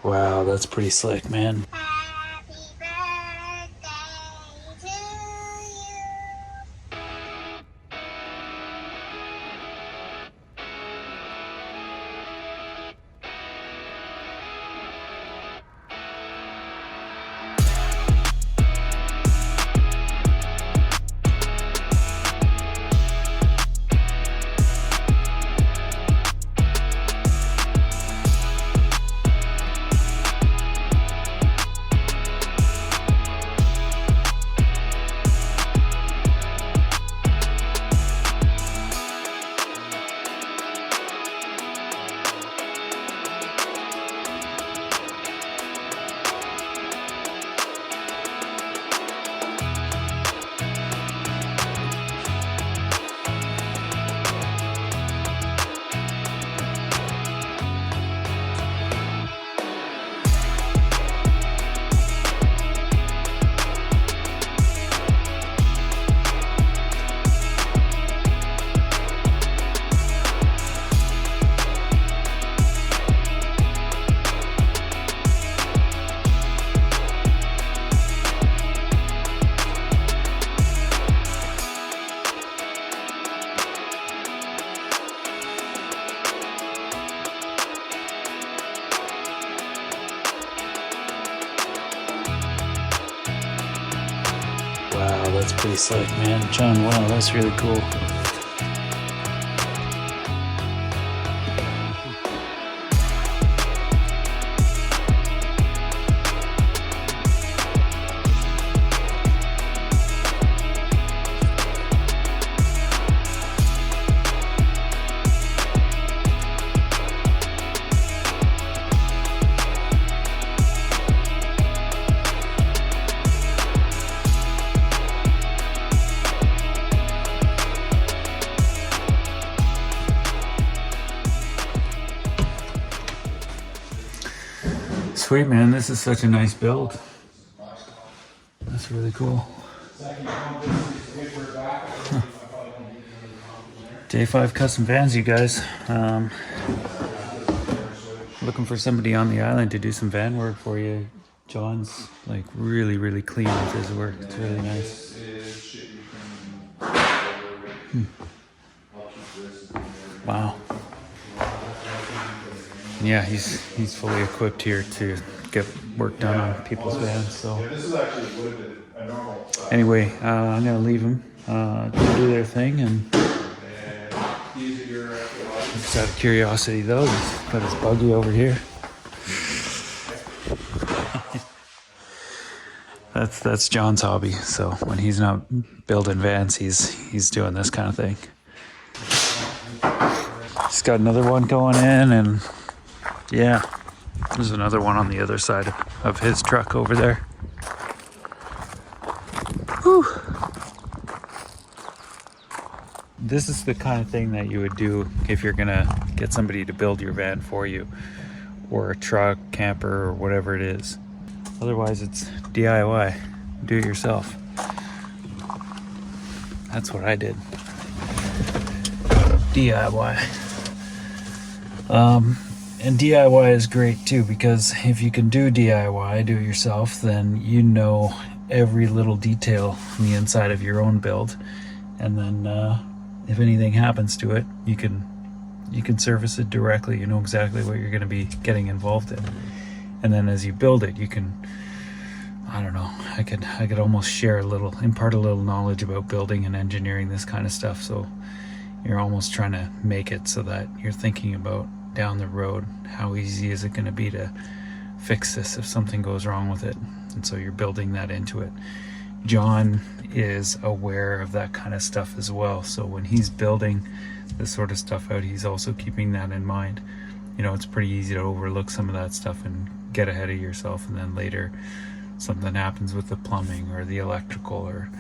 Wow, that's pretty slick, man. Happy birthday to you. Wow, that's pretty slick, man. John, wow, that's really cool. Sweet, man. This is such a nice build. That's really cool. Huh. Day 5 custom vans, you guys. Looking for somebody on the island to do some van work for you. John's like really clean with his work. It's really nice. Wow. Yeah, he's fully equipped here to get work done on people's vans. So anyway, I'm gonna leave him to do their thing, and just out of curiosity though, he's got his buggy over here. That's John's hobby. So when he's not building vans, he's doing this kind of thing. He's got another one going in, and yeah, there's another one on the other side of his truck over there. Whew. This is the kind of thing that you would do if you're gonna get somebody to build your van for you, or a truck, camper, or whatever it is. Otherwise, it's DIY, do it yourself. That's what I did. DIY. And DIY is great too, because if you can do DIY, do it yourself, then you know every little detail on the inside of your own build, and then if anything happens to it, you can service it directly. You know exactly what you're going to be getting involved in, and then as you build it, you can, I don't know, I could almost impart a little knowledge about building and engineering this kind of stuff. So you're almost trying to make it so that you're thinking about down the road, how easy is it going to be to fix this if something goes wrong with it, and so you're building that into it. John is aware of that kind of stuff as well, so when he's building this sort of stuff out, he's also keeping that in mind. You know, it's pretty easy to overlook some of that stuff and get ahead of yourself, and then later something happens with the plumbing or the electrical or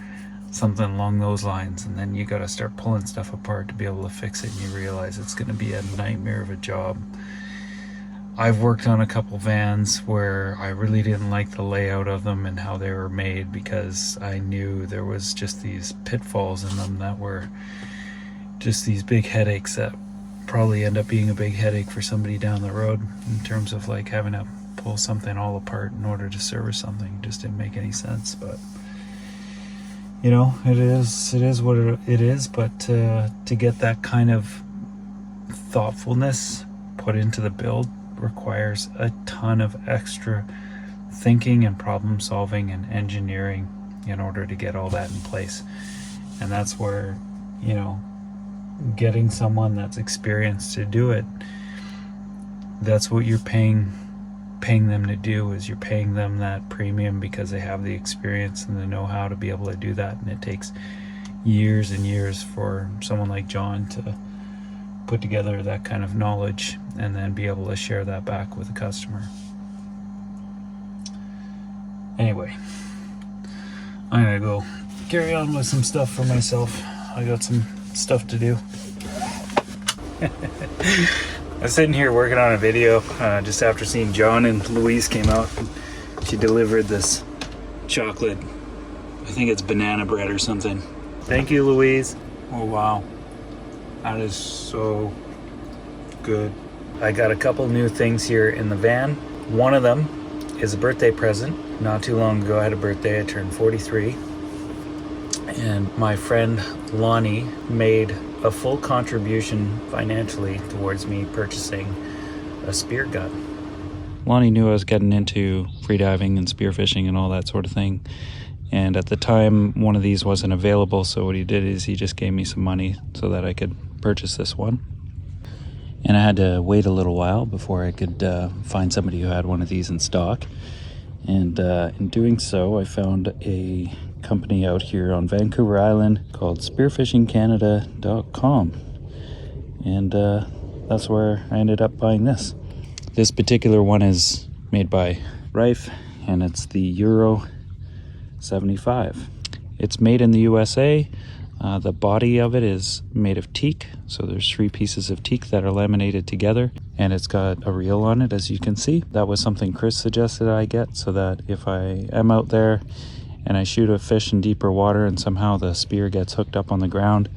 something along those lines, and then you got to start pulling stuff apart to be able to fix it, and you realize it's going to be a nightmare of a job. I've worked on a couple vans where I really didn't like the layout of them and how they were made, because I knew there was just these pitfalls in them that were just these big headaches that probably end up being a big headache for somebody down the road, in terms of like having to pull something all apart in order to service something. It just didn't make any sense. But you know, it is what it is. But to get that kind of thoughtfulness put into the build requires a ton of extra thinking and problem solving and engineering in order to get all that in place. And that's where, you know, getting someone that's experienced to do it, that's what you're paying them to do, is you're paying them that premium because they have the experience and the know-how to be able to do that. And it takes years and years for someone like John to put together that kind of knowledge and then be able to share that back with the customer. Anyway, I'm gonna go carry on with some stuff for myself. I got some stuff to do. I was sitting here working on a video just after seeing John, and Louise came out and she delivered this chocolate, I think it's banana bread or something. Thank you, Louise. Oh wow, that is so good. I got a couple new things here in the van. One of them is a birthday present. Not too long ago I had a birthday. I turned 43. And my friend Lonny made a full contribution financially towards me purchasing a speargun. Lonny knew I was getting into freediving and spearfishing and all that sort of thing. And at the time, one of these wasn't available. So what he did is he just gave me some money so that I could purchase this one. And I had to wait a little while before I could find somebody who had one of these in stock. And in doing so, I found a company out here on Vancouver Island called spearfishingcanada.com. And that's where I ended up buying this. This particular one is made by Rife, and it's the Euro 75. It's made in the USA. The body of it is made of teak, so there's 3 pieces of teak that are laminated together, and it's got a reel on it, as you can see. That was something Chris suggested I get, so that if I am out there and I shoot a fish in deeper water and somehow the spear gets hooked up on the ground,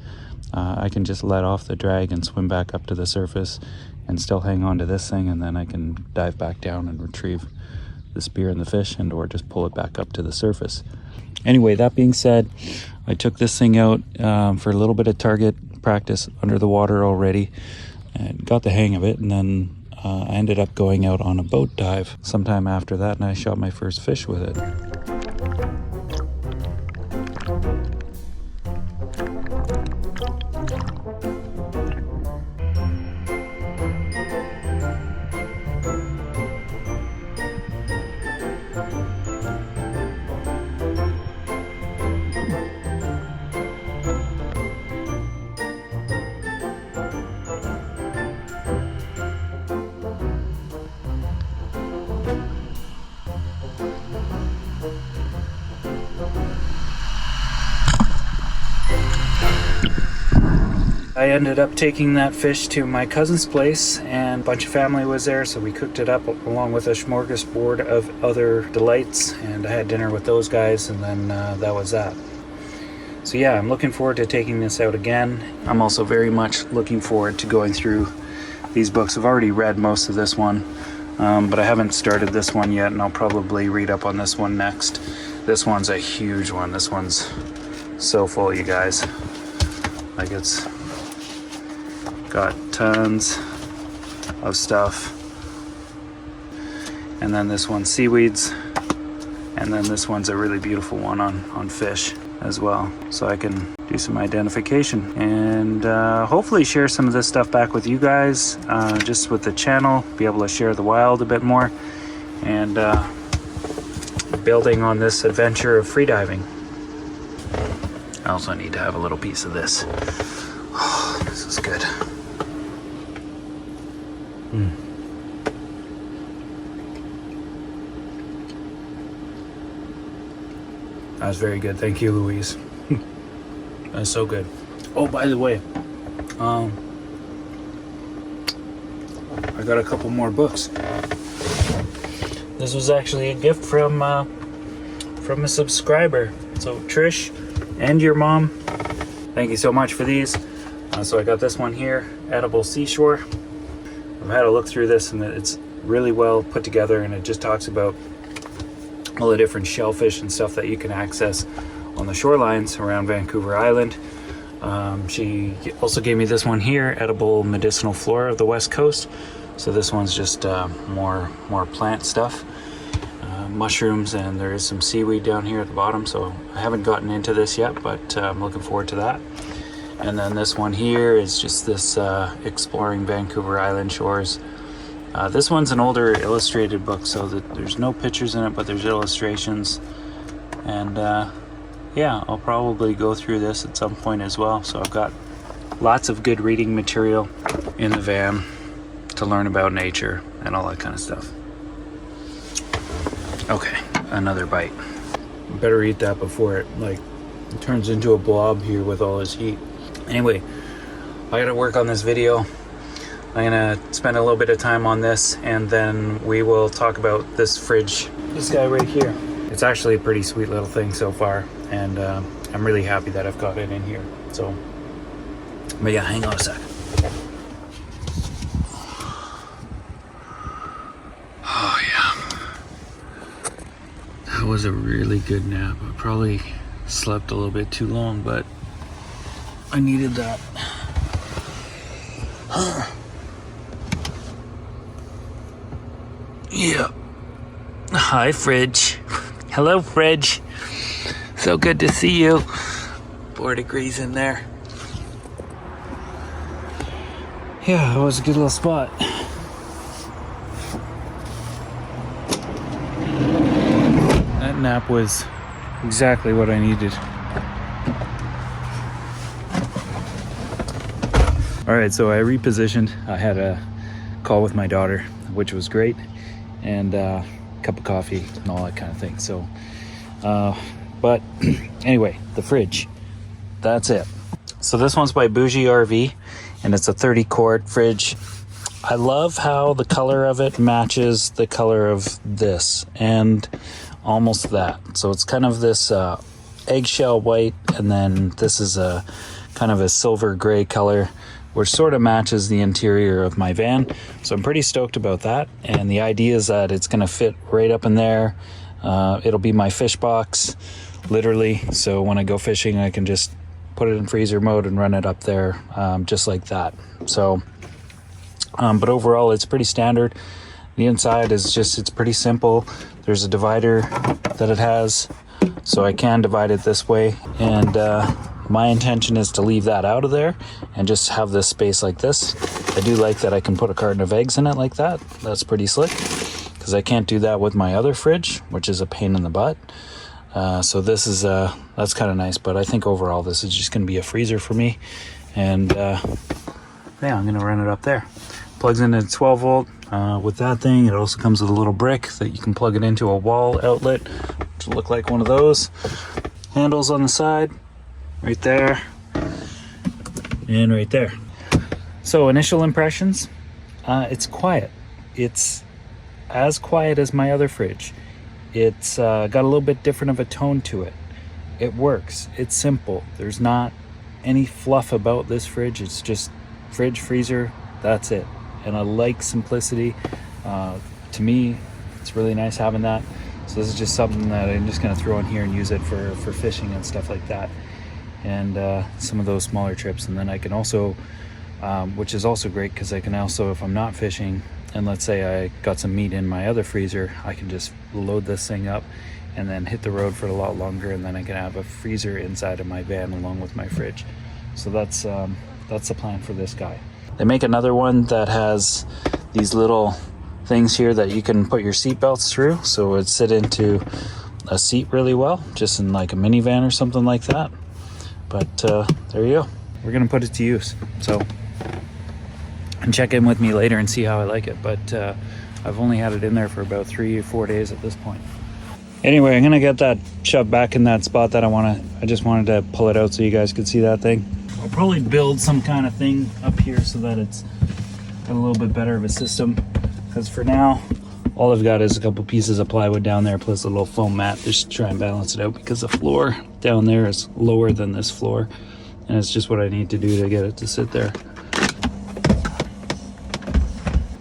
I can just let off the drag and swim back up to the surface and still hang on to this thing, and then I can dive back down and retrieve the spear and the fish, and or just pull it back up to the surface. Anyway, that being said, I took this thing out for a little bit of target practice under the water already and got the hang of it, and then I ended up going out on a boat dive sometime after that, and I shot my first fish with it. I ended up taking that fish to my cousin's place, and a bunch of family was there, so we cooked it up along with a smorgasbord of other delights, and I had dinner with those guys, and then that was that. So yeah, I'm looking forward to taking this out again. I'm also very much looking forward to going through these books. I've already read most of this one, but I haven't started this one yet, and I'll probably read up on this one next. This one's a huge one. This one's so full, you guys. Like, it's got tons of stuff. And then this one's seaweeds, and then this one's a really beautiful one on fish as well, so I can do some identification and hopefully share some of this stuff back with you guys, just with the channel, be able to share the wild a bit more, and building on this adventure of freediving. I also need to have a little piece of this. Oh, this is good. That was very good. Thank you, Louise. That's so good. Oh, by the way, I got a couple more books. This was actually a gift from a subscriber. So Trish and your mom, thank you so much for these. So I got this one here, Edible Seashore. I've had a look through this, and really well put together, and it just talks about all the different shellfish and stuff that you can access on the shorelines around Vancouver Island. She also gave me this one here, edible medicinal flora of the West Coast. So this one's just more plant stuff, mushrooms, and there is some seaweed down here at the bottom. So I haven't gotten into this yet, but I'm looking forward to that. And then this one here is just this exploring Vancouver Island shores. This one's an older illustrated book, so that there's no pictures in it, but there's illustrations. And yeah, I'll probably go through this at some point as well. So I've got lots of good reading material in the van to learn about nature and all that kind of stuff. Okay, another bite. Better eat that before it turns into a blob here with all this heat. Anyway, I gotta work on this video. I'm gonna spend a little bit of time on this, and then we will talk about this fridge, this guy right here. It's actually a pretty sweet little thing so far, and I'm really happy that I've got it in here. So, but yeah, hang on a sec. Oh yeah, that was a really good nap. I probably slept a little bit too long, but I needed that. Yeah. Hi, fridge. Hello, fridge. So good to see you. 4 degrees in there. Yeah, that was a good little spot. That nap was exactly what I needed. All right, so I repositioned. I had a call with my daughter, which was great, and a cup of coffee and all that kind of thing. So, but anyway, the fridge, that's it. So this one's by BougeRV, and it's a 30 quart fridge. I love how the color of it matches the color of this and almost that. So it's kind of this eggshell white, and then this is a kind of a silver gray color, which sort of matches the interior of my van. So I'm pretty stoked about that. And the idea is that it's gonna fit right up in there. It'll be my fish box, literally. So when I go fishing, I can just put it in freezer mode and run it up there, just like that. So, but overall, it's pretty standard. The inside is just, it's pretty simple. There's a divider that it has, so I can divide it this way. And my intention is to leave that out of there and just have this space like this. I do like that I can put a carton of eggs in it like that. That's pretty slick, because I can't do that with my other fridge, which is a pain in the butt. So this is, that's kind of nice, but I think overall this is just going to be a freezer for me. And yeah, I'm going to run it up there. Plugs in at 12 volt. With that thing, it also comes with a little brick that you can plug it into a wall outlet, which will look like one of those. Handles on the side, right there, and right there. So initial impressions, it's quiet. It's as quiet as my other fridge. It's got a little bit different of a tone to it. It works. It's simple. There's not any fluff about this fridge. It's just fridge, freezer, that's it. And I like simplicity. To me, it's really nice having that. So this is just something that I'm just gonna throw in here and use it for fishing and stuff like that. And some of those smaller trips. And then I can also, which is also great, because I can also, if I'm not fishing, and let's say I got some meat in my other freezer, I can just load this thing up and then hit the road for a lot longer, and then I can have a freezer inside of my van along with my fridge. So that's the plan for this guy. They make another one that has these little things here that you can put your seat belts through, so it would sit into a seat really well, just in like a minivan or something like that. But there you go. We're gonna put it to use. So, and check in with me later and see how I like it. But I've only had it in there for about 3 or 4 days at this point. Anyway, I'm gonna get that shoved back in that spot that I just wanted to pull it out so you guys could see that thing. I'll probably build some kind of thing up here so that it's got a little bit better of a system. Because for now, all I've got is a couple pieces of plywood down there plus a little foam mat just to try and balance it out, because the floor down there is lower than this floor, and it's just what I need to do to get it to sit there.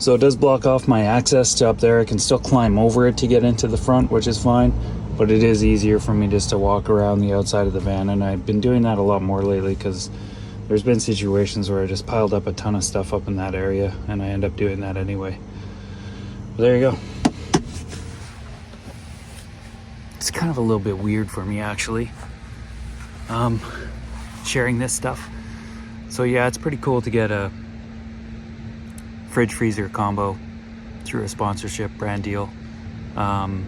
So it does block off my access to up there. I can still climb over it to get into the front, which is fine, but it is easier for me just to walk around the outside of the van, and I've been doing that a lot more lately because there's been situations where I just piled up a ton of stuff up in that area, and I end up doing that anyway. But there you go. It's kind of a little bit weird for me, actually, sharing this stuff. So yeah, it's pretty cool to get a fridge freezer combo through a sponsorship brand deal, and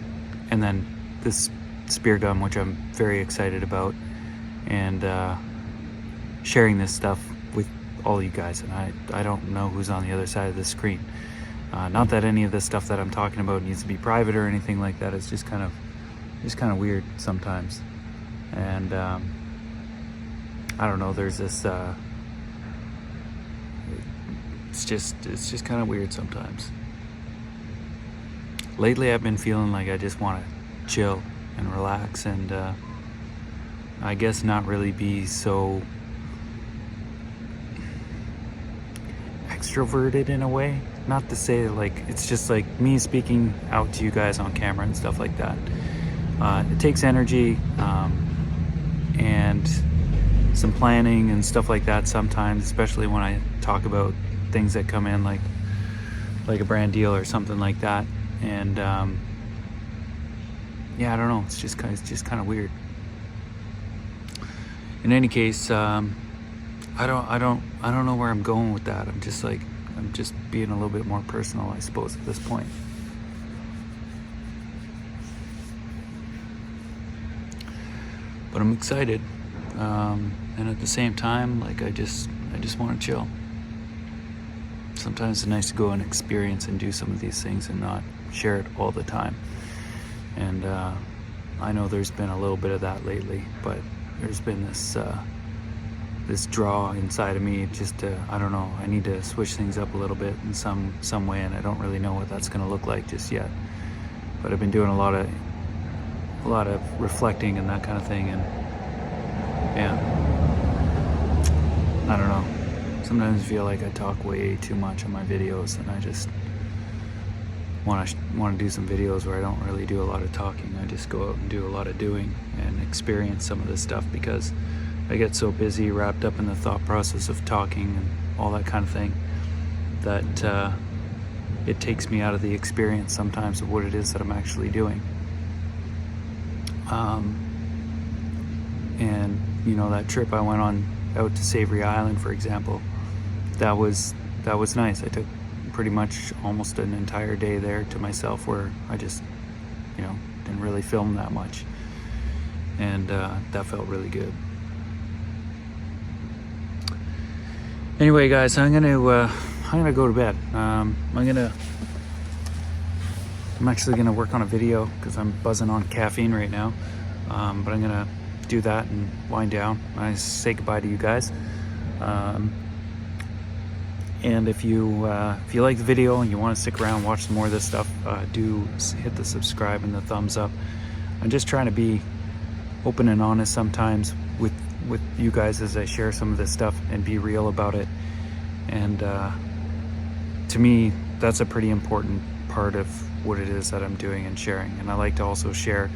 then this spear gun, which I'm very excited about, and sharing this stuff with all you guys. And I don't know who's on the other side of the screen. Not that any of this stuff that I'm talking about needs to be private or anything like that. It's just kind of weird sometimes. And I don't know, there's this it's just kind of weird sometimes. Lately I've been feeling like I just want to chill and relax, and I guess not really be so extroverted in a way. Not to say like it's just like me speaking out to you guys on camera and stuff like that. It takes energy and some planning and stuff like that sometimes, especially when I talk about things that come in like a brand deal or something like that. And yeah, I don't know, it's just kind of weird. In any case, I don't know where I'm going with that. I'm just being a little bit more personal, I suppose, at this point. But I'm excited, and at the same time, like I just want to chill. Sometimes it's nice to go and experience and do some of these things and not share it all the time. And I know there's been a little bit of that lately, but there's been this draw inside of me just to, I don't know, I need to switch things up a little bit in some way, and I don't really know what that's going to look like just yet. But I've been doing a lot of reflecting and that kind of thing, and yeah, I don't know. Sometimes I feel like I talk way too much on my videos, and I just want to do some videos where I don't really do a lot of talking. I just go out and do a lot of doing and experience some of this stuff, because I get so busy, wrapped up in the thought process of talking and all that kind of thing, that it takes me out of the experience sometimes of what it is that I'm actually doing. And you know, that trip I went on out to Savory Island, for example, that was nice. I took pretty much almost an entire day there to myself, where I just, you know, didn't really film that much, and that felt really good. Anyway, guys, I'm gonna go to bed. I'm actually gonna work on a video because I'm buzzing on caffeine right now, but I'm gonna do that and wind down. I say goodbye to you guys. And if you like the video and you want to stick around and watch some more of this stuff, do hit the subscribe and the thumbs up. I'm just trying to be open and honest sometimes with you guys as I share some of this stuff and be real about it. And to me, that's a pretty important part of what it is that I'm doing and sharing. And I like to also share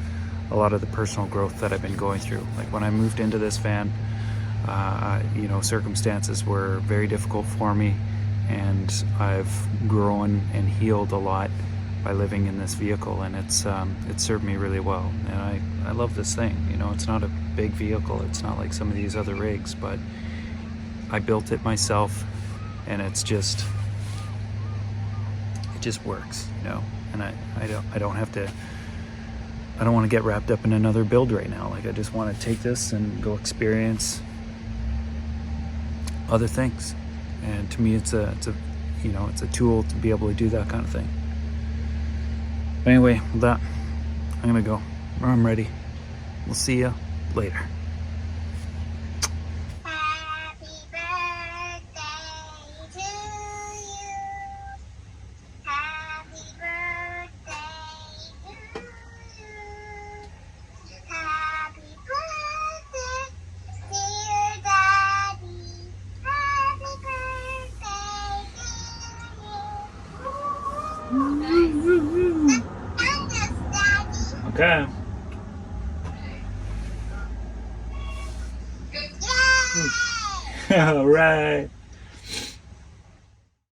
a lot of the personal growth that I've been going through. Like when I moved into this van, you know, circumstances were very difficult for me, and I've grown and healed a lot by living in this vehicle, and it's served me really well. And I love this thing. You know, it's not a big vehicle, it's not like some of these other rigs, but I built it myself, and it just works, you know. And I don't have to, I don't want to get wrapped up in another build right now. Like, I just want to take this and go experience other things. And to me, it's a you know, it's a tool to be able to do that kind of thing. But anyway, with that, I'm gonna go. I'm ready. We'll see you later. Happy birthday to you. Happy birthday to you. Happy birthday, dear Daddy. Happy birthday to you. Okay. Yay! All right.